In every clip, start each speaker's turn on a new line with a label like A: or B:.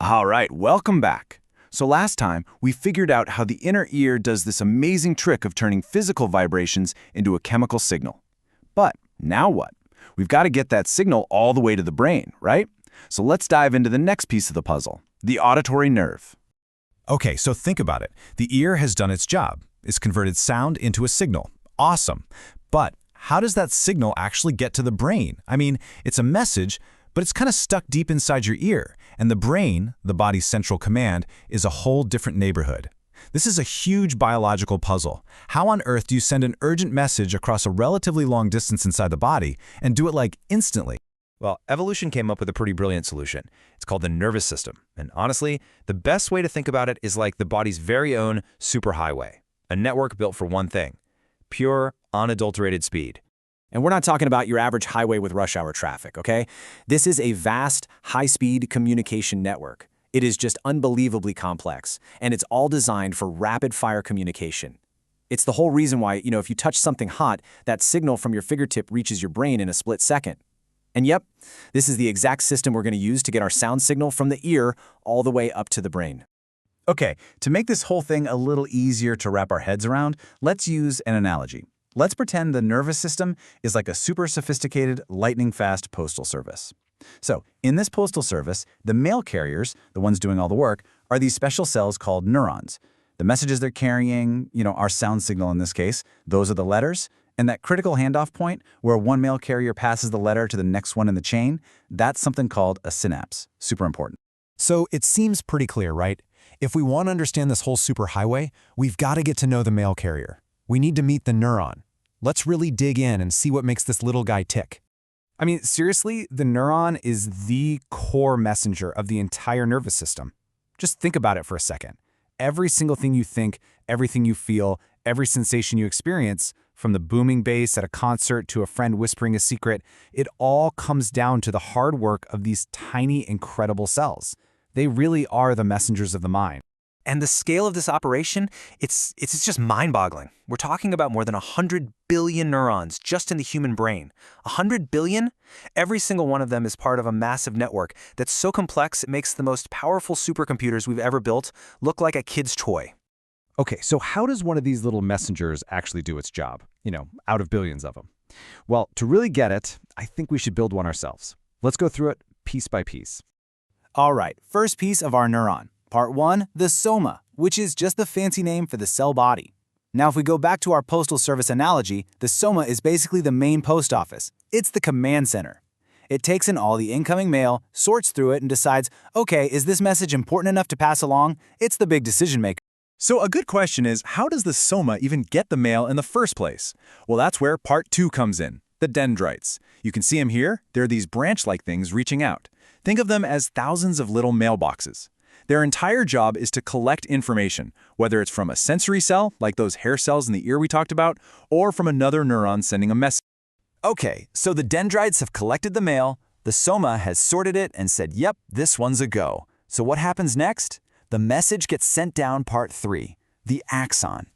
A: All right, welcome back. So last time, we figured out how the inner ear does this amazing trick of turning physical vibrations into a chemical signal. But now what? We've got to get that signal all the way to the brain, right? So let's dive into the next piece of the puzzle, the auditory nerve.
B: Okay, so think about it. The ear has done its job. It's converted sound into a signal. Awesome. But how does that signal actually get to the brain? I mean, it's a message, but it's kind of stuck deep inside your ear. And the brain, the body's central command, is a whole different neighborhood. This is a huge biological puzzle. How on earth do you send an urgent message across a relatively long distance inside the body and do it like instantly?
C: Well, evolution came up with a pretty brilliant solution. It's called the nervous system. And honestly, the best way to think about it is like the body's very own superhighway, a network built for one thing: pure, unadulterated speed.
D: And we're not talking about your average highway with rush hour traffic, okay? This is a vast, high-speed communication network. It is just unbelievably complex, and it's all designed for rapid-fire communication. It's the whole reason why, if you touch something hot, that signal from your fingertip reaches your brain in a split second. And yep, this is the exact system we're going to use to get our sound signal from the ear all the way up to the brain.
A: Okay, to make this whole thing a little easier to wrap our heads around, let's use an analogy. Let's pretend the nervous system is like a super sophisticated, lightning-fast postal service. So, in this postal service, the mail carriers, the ones doing all the work, are these special cells called neurons. The messages they're carrying, our sound signal in this case, those are the letters. And that critical handoff point where one mail carrier passes the letter to the next one in the chain, that's something called a synapse. Super important.
B: So it seems pretty clear, right? If we want to understand this whole superhighway, we've got to get to know the mail carrier. We need to meet the neuron. Let's really dig in and see what makes this little guy tick.
E: I mean, seriously, the neuron is the core messenger of the entire nervous system. Just think about it for a second. Every single thing you think, everything you feel, every sensation you experience, from the booming bass at a concert to a friend whispering a secret, it all comes down to the hard work of these tiny, incredible cells. They really are the messengers of the mind.
C: And the scale of this operation, it's just mind-boggling. We're talking about more than 100 billion neurons just in the human brain. 100 billion? Every single one of them is part of a massive network that's so complex it makes the most powerful supercomputers we've ever built look like a kid's toy.
E: Okay, so how does one of these little messengers actually do its job? Out of billions of them. Well, to really get it, I think we should build one ourselves. Let's go through it piece by piece.
D: All right, first piece of our neuron. Part 1, the soma, which is just the fancy name for the cell body. Now, if we go back to our postal service analogy, the soma is basically the main post office. It's the command center. It takes in all the incoming mail, sorts through it, and decides, okay, is this message important enough to pass along? It's the big decision maker.
A: So a good question is, how does the soma even get the mail in the first place? Well, that's where part 2 comes in, the dendrites. You can see them here. They're these branch-like things reaching out. Think of them as thousands of little mailboxes. Their entire job is to collect information, whether it's from a sensory cell, like those hair cells in the ear we talked about, or from another neuron sending a message.
F: Okay, so the dendrites have collected the mail, the soma has sorted it and said, yep, this one's a go. So what happens next? The message gets sent down part 3, the axon.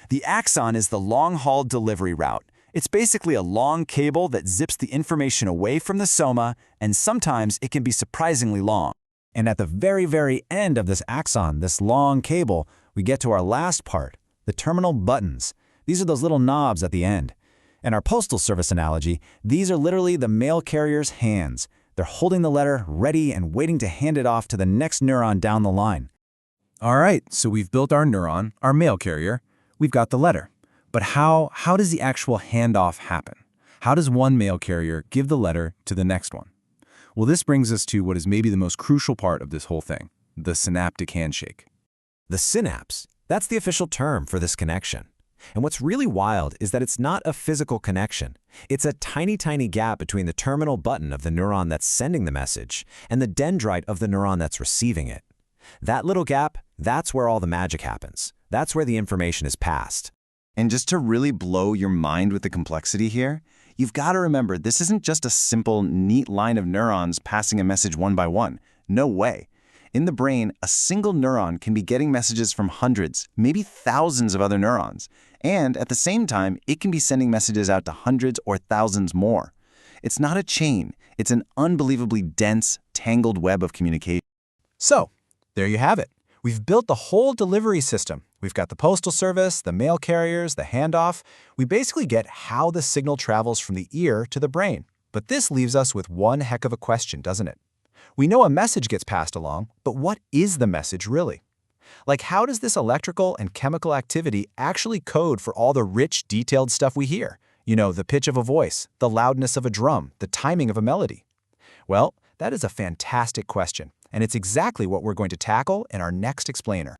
F: The axon is the long-haul delivery route. It's basically a long cable that zips the information away from the soma, and sometimes it can be surprisingly long.
B: And at the very, very end of this axon, this long cable, we get to our last part, the terminal buttons. These are those little knobs at the end. In our postal service analogy, these are literally the mail carrier's hands. They're holding the letter ready and waiting to hand it off to the next neuron down the line.
A: All right, so we've built our neuron, our mail carrier. We've got the letter. But how does the actual handoff happen? How does one mail carrier give the letter to the next one? Well, this brings us to what is maybe the most crucial part of this whole thing, the synaptic handshake.
B: The synapse, that's the official term for this connection. And what's really wild is that it's not a physical connection. It's a tiny, tiny gap between the terminal button of the neuron that's sending the message and the dendrite of the neuron that's receiving it. That little gap, that's where all the magic happens. That's where the information is passed.
A: And just to really blow your mind with the complexity here, you've got to remember this isn't just a simple, neat line of neurons passing a message one by one. No way. In the brain, a single neuron can be getting messages from hundreds, maybe thousands of other neurons. And at the same time, it can be sending messages out to hundreds or thousands more. It's not a chain. It's an unbelievably dense, tangled web of communication.
D: So,
A: There you have it. We've built the whole delivery system. We've got the postal service, the mail carriers, the handoff. We basically get how the signal travels from the ear to the brain. But this leaves us with one heck of a question, doesn't it? We know a message gets passed along, but what is the message really? Like, how does this electrical and chemical activity actually code for all the rich, detailed stuff we hear? You know, the pitch of a voice, the loudness of a drum, the timing of a melody. Well, that is a fantastic question, and it's exactly what we're going to tackle in our next explainer.